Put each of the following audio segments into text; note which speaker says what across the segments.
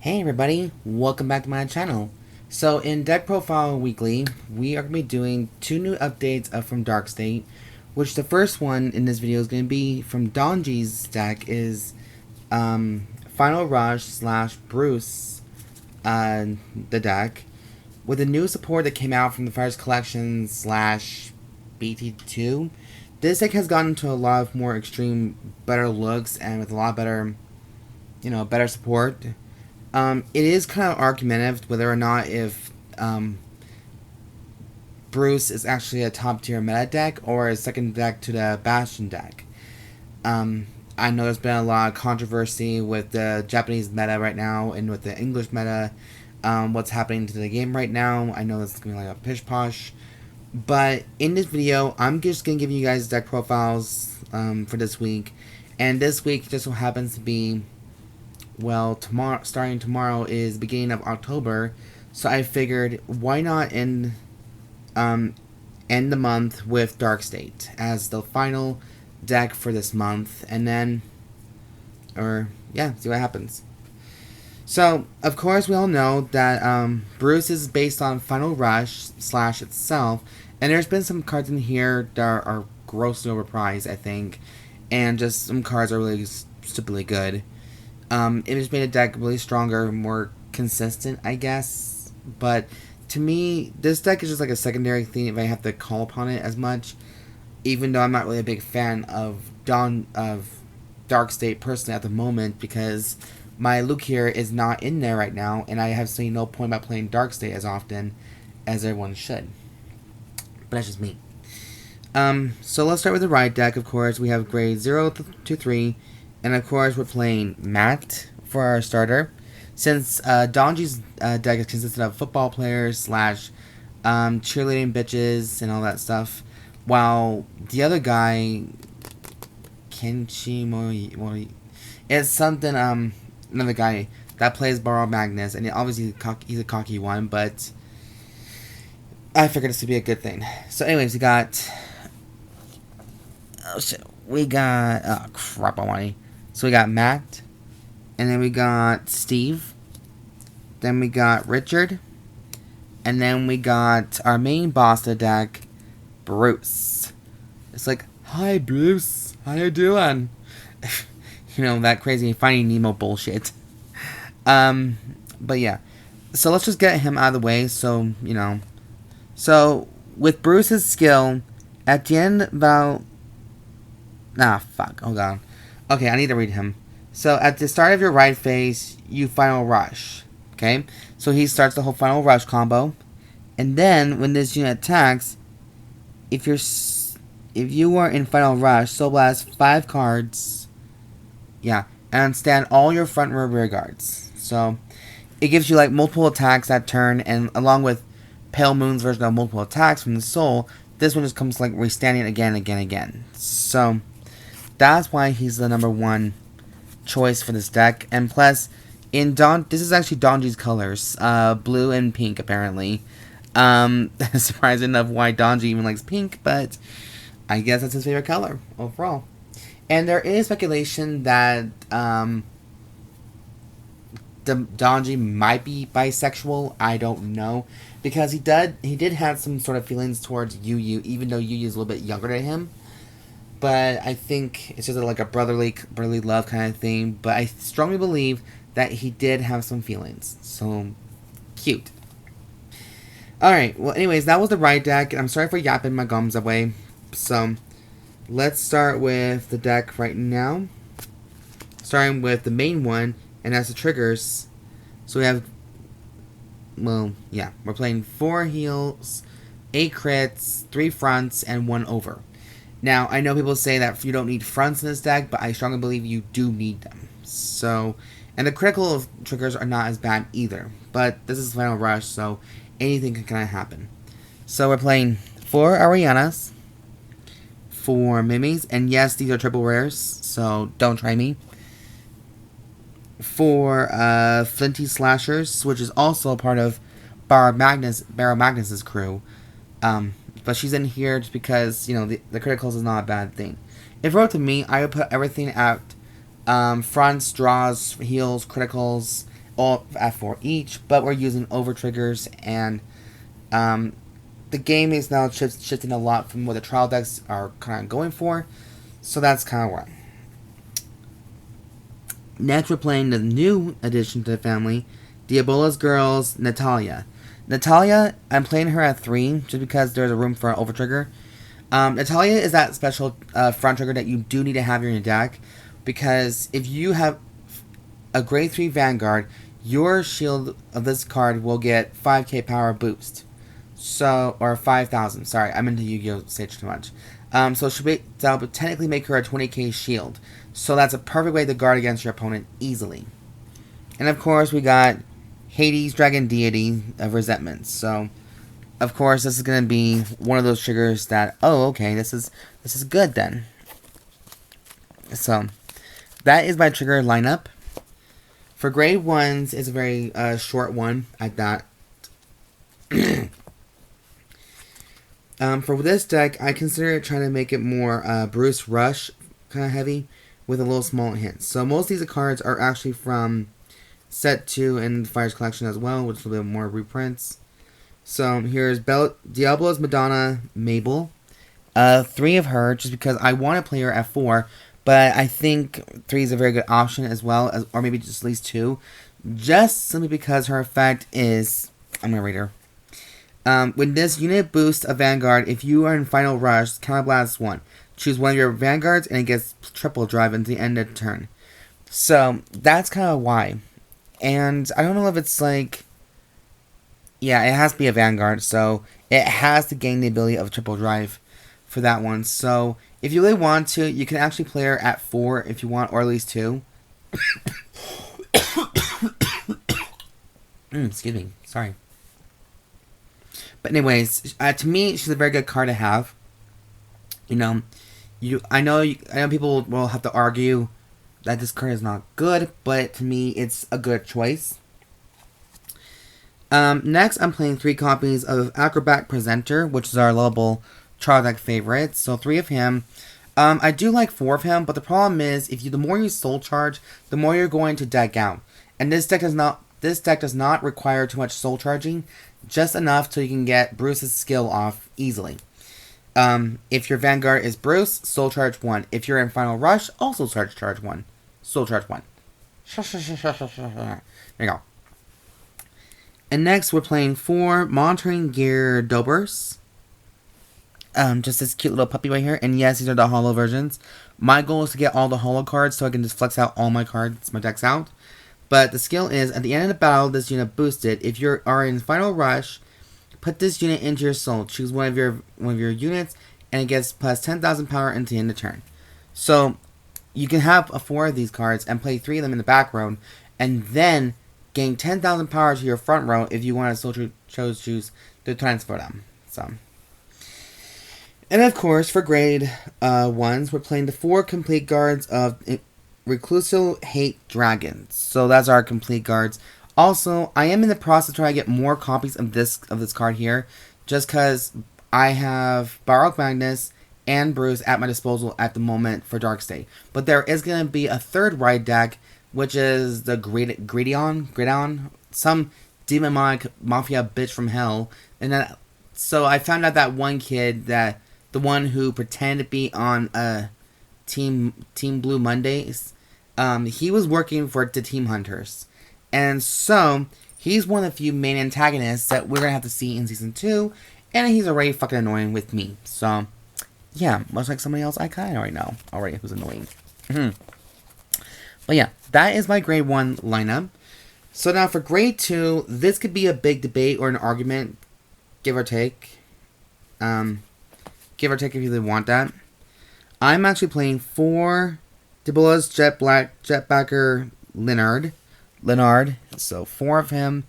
Speaker 1: Hey everybody, welcome back to my channel. So in Deck Profile Weekly, we are going to be doing two new updates from Dark State, which the first one in this video is going to be from Danji's deck is Final Rush slash Bruce, the deck, with a new support that came out from the Fires Collection slash BT2. This deck has gotten to a lot of more extreme, better looks and with a lot better, better support. It is kind of argumentative whether or not if Bruce is actually a top tier meta deck or a second deck to the Bastion deck. I know there's been a lot of controversy with the Japanese meta right now and with the English meta. What's happening to the game right now. I know this is going to be like a pish posh. But in this video, I'm just going to give you guys deck profiles for this week. And this week just so happens to be, well, starting tomorrow is beginning of October, so I figured why not end the month with Dark State as the final deck for this month, and then, see what happens. So, of course, we all know that Bruce is based on Final Rush slash itself, and there's been some cards in here that are grossly overpriced, I think, and just some cards are really stupidly good. It just made a deck really stronger, more consistent, I guess. But to me, this deck is just like a secondary thing if I have to call upon it as much. Even though I'm not really a big fan of Dark State personally at the moment, because my Luke here is not in there right now, and I have seen no point about playing Dark State as often as everyone should. But that's just me. So let's start with the Ride deck. Of course, we have grade 0 to 3. And of course, we're playing Matt for our starter. Since Danji's deck is consisted of football players slash cheerleading bitches and all that stuff, while the other guy, Kenshi Mori, is something another guy that plays Borrow Magnus, and obviously he's a cocky one, but I figured this would be a good thing. So, anyways, we got oh crap, I want to. So we got Matt, and then we got Steve, then we got Richard, and then we got our main boss of the deck, Bruce. It's like, hi Bruce, how you doing? That crazy Finding Nemo bullshit. But yeah, so let's just get him out of the way, so, So, with Bruce's skill, at the end about, hold on. Okay, I need to read him. So, at the start of your ride phase, you Final Rush. Okay? So, he starts the whole Final Rush combo. And then, when this unit attacks, if you are in Final Rush, Soul Blast 5 cards. Yeah. And stand all your front and rear guards. So, it gives you, like, multiple attacks that turn. And along with Pale Moon's version of multiple attacks from the Soul, this one just comes, like, restanding again. So, that's why he's the number one choice for this deck. And plus, this is actually Danji's colors, blue and pink apparently. Surprising enough why Danji even likes pink, but I guess that's his favorite color overall. And there is speculation that Danji might be bisexual. I don't know, because he did have some sort of feelings towards Yu, even though Yu is a little bit younger than him. But I think it's just like a brotherly love kind of thing. But I strongly believe that he did have some feelings. So, cute. Alright, well anyways, that was the Ride deck. And I'm sorry for yapping my gums away. So, let's start with the deck right now. Starting with the main one, and that's the triggers. So we have, we're playing 4 heals, 8 crits, 3 fronts, and 1 over. Now, I know people say that you don't need fronts in this deck, but I strongly believe you do need them. So, and the critical triggers are not as bad either. But this is Final Rush, so anything can kind of happen. So we're playing 4 Ariannas, 4 Mimis, and yes, these are triple rares, so don't try me. 4 Flinty Slashers, which is also a part of Barrow Magnus's crew. But she's in here just because, the criticals is not a bad thing. If it were up to me, I would put everything at fronts, draws, heals, criticals, all at 4 each, but we're using over triggers, and the game is now shifting a lot from what the trial decks are kind of going for, so that's kind of why. Next, we're playing the new addition to the family, DiabolosGirls, Natalia. Natalia, I'm playing her at 3 just because there's a room for an over trigger. Natalia is that special front trigger that you do need to have in your deck, because if you have a grade 3 Vanguard, your shield of this card will get 5k power boost. So, or 5,000. Sorry, I'm into Yu-Gi-Oh! Stage too much. So that would technically make her a 20k shield. So that's a perfect way to guard against your opponent easily. And of course, we got Hades Dragon Deity of Resentment. So, of course, this is going to be one of those triggers that, oh, okay, this is good then. So, that is my trigger lineup. For grade 1s, it's a very short one at that. For this deck, I consider trying to make it more Bruce Rush kind of heavy with a little small hint. So most of these cards are actually from set 2 and the Fire's collection as well, which is a little bit more reprints. So here's Diabolos, Madonna, Mabel. 3 of her, just because I want to play her at 4, but I think 3 is a very good option as well, as, or maybe just at least 2. Just simply because her effect is... I'm going to read her. When this unit boosts a Vanguard, if you are in Final Rush, counterblast 1. Choose one of your Vanguards, and it gets triple drive until the end of the turn. So, that's kind of why. And I don't know if it's like... Yeah, it has to be a Vanguard, so it has to gain the ability of triple drive for that one. So, if you really want to, you can actually play her at 4 if you want, or at least 2. Excuse me, sorry. But anyways, to me, she's a very good card to have. You know, I know people will have to argue that this card is not good, but to me, it's a good choice. Next, I'm playing 3 copies of Acrobat Presenter, which is our lovable trial deck favorite. So 3 of him. I do like 4 of him, but the problem is, the more you soul charge, the more you're going to deck out. And this deck does not require too much soul charging, just enough so you can get Bruce's skill off easily. If your Vanguard is Bruce, soul charge 1. If you're in Final Rush, also charge 1. Soul charge 1. There you go. And next, we're playing 4 Monitoring Gear Dobers. Just this cute little puppy right here. And yes, these are the holo versions. My goal is to get all the holo cards so I can just flex out all my cards, my decks out. But the skill is, at the end of the battle, this unit boosted. If you are in Final Rush, put this unit into your soul. Choose one of your units, and it gets plus 10,000 power into the end of turn. So, you can have 4 of these cards and play 3 of them in the back row, and then gain 10,000 power to your front row if you want to choose to transfer them. So, and of course, for grade 1s, we're playing the 4 complete guards of Recusal Hate Dragons. So that's our complete guards. Also, I am in the process trying to get more copies of this card here, just because I have Baroque Magnus and Bruce at my disposal at the moment for Dark State. But there is going to be a third ride deck, which is the Gridon, some demonic mafia bitch from hell. And then, so I found out that one kid, that the one who pretended to be on Team Blue Mondays, he was working for the Team Hunters. And so, he's one of the few main antagonists that we're going to have to see in Season 2. And he's already fucking annoying with me. So, yeah, much like somebody else I kind of already know who's annoying. But yeah, that is my grade 1 lineup. So now for grade 2, this could be a big debate or an argument, give or take. Give or take if you really want that. I'm actually playing 4 Diabolos, Jetbacker, Lenard. So 4 of him.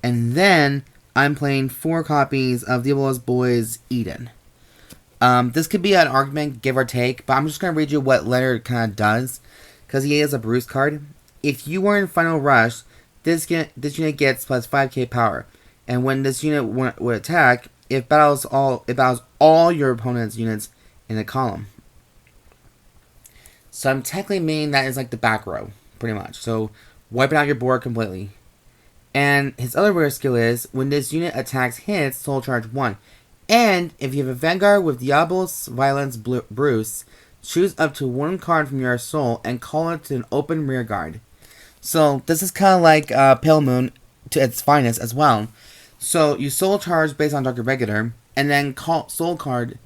Speaker 1: And then I'm playing 4 copies of Diabolos Boys Eden. This could be an argument, give or take, but I'm just going to read you what Lenard kind of does, because he is a Bruce card. If you are in Final Rush, this unit gets plus 5k power. And when this unit would attack, it battles all your opponent's units in a column. So I'm technically meaning that is like the back row, pretty much. So wiping out your board completely. And his other rare skill is, when this unit attacks hits, soul charge 1. And if you have a Vanguard with Diabolos, Violence, Bruce, choose up to one card from your soul and call it to an open rear guard. So this is kind of like Pale Moon to its finest as well. So you soul charge based on Dark Regular, and then call soul card,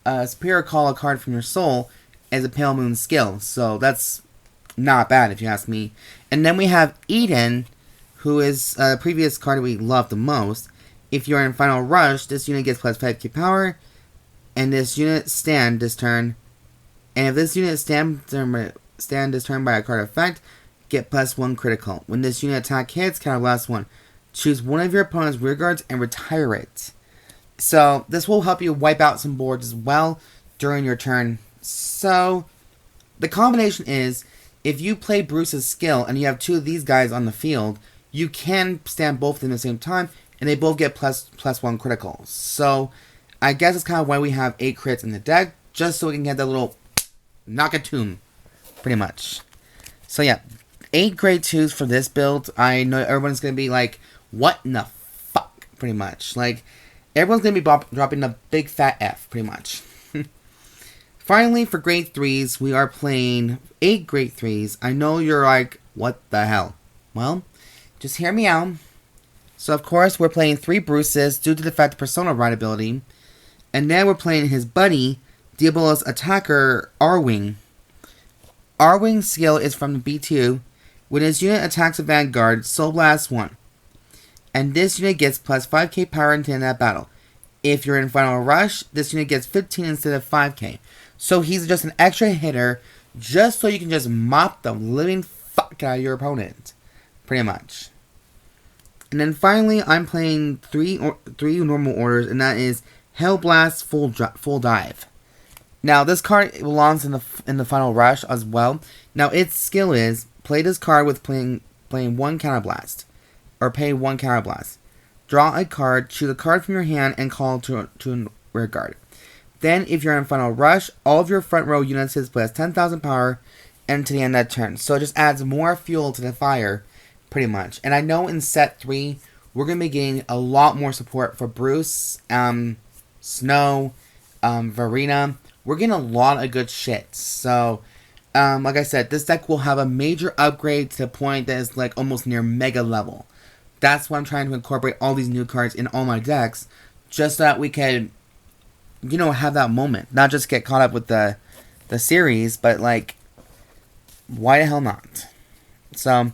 Speaker 1: superior call a card from your soul as a Pale Moon skill. So that's not bad if you ask me. And then we have Eden, who is a previous card we love the most. If you're in Final Rush, this unit gets plus 5k power, and this unit stand this turn. And if this unit stand this turn by a card effect, get plus 1 critical. When this unit attack hits, counter blast 1. Choose one of your opponent's rear guards and retire it. So this will help you wipe out some boards as well during your turn. So the combination is, if you play Bruce's skill and you have two of these guys on the field, you can stand both of them at the same time, and they both get plus 1 critical. So I guess it's kind of why we have 8 crits in the deck, just so we can get that little knock-a-tune, pretty much. So yeah, 8 grade 2s for this build. I know everyone's going to be like, what in the fuck, pretty much. Like, everyone's going to be dropping a big fat F, pretty much. Finally, for grade 3s, we are playing 8 grade 3s. I know you're like, what the hell? Well, just hear me out. So, of course, we're playing 3 Bruces due to the fact of Persona Ride ability. And then we're playing his buddy, Diabolos attacker, Arwing. Arwing's skill is from the B2. When his unit attacks a Vanguard, Soul Blast 1. And this unit gets plus 5k power into that battle. If you're in Final Rush, this unit gets 15 instead of 5k. So he's just an extra hitter, just so you can just mop the living fuck out of your opponent. Pretty much. And then finally, I'm playing three normal orders, and that is Hellblast Full Dive. Now, this card belongs in the Final Rush as well. Now, its skill is, play this card with playing 1 Counterblast. Or pay 1 Counterblast. Draw a card, choose a card from your hand, and call to a rear guard. Then, if you're in Final Rush, all of your front row units hit plus 10,000 power into the end of that turn. So it just adds more fuel to the fire, pretty much. And I know in set 3, we're going to be getting a lot more support for Bruce, Snow, Verena. We're getting a lot of good shit. So, like I said, this deck will have a major upgrade to the point that is like almost near mega level. That's why I'm trying to incorporate all these new cards in all my decks, just so that we can, you know, have that moment. Not just get caught up with the series, but like, why the hell not? So,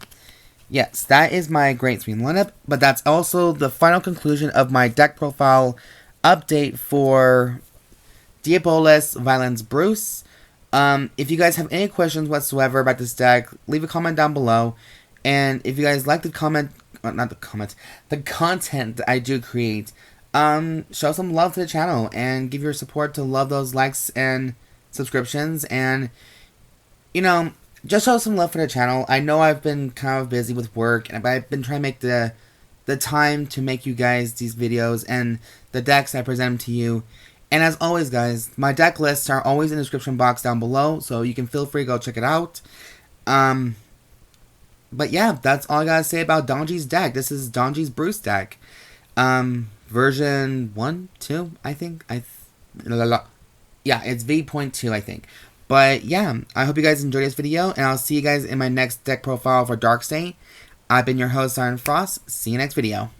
Speaker 1: yes, that is my Great Swing lineup, but that's also the final conclusion of my deck profile update for Diabolos, Violence, Bruce. If you guys have any questions whatsoever about this deck, leave a comment down below. And if you guys like the content that I do create, show some love to the channel and give your support to love those likes and subscriptions, and, you know, just show some love for the channel. I know I've been kind of busy with work, but I've been trying to make the time to make you guys these videos and the decks I present them to you. And as always, guys, my deck lists are always in the description box down below, so you can feel free to go check it out. But yeah, that's all I gotta say about Danji's deck. This is Danji's Bruce deck. Version 1, 2, I think. Yeah, it's V.2, I think. But yeah, I hope you guys enjoyed this video, and I'll see you guys in my next deck profile for Dark State. I've been your host, Siren Frost. See you next video.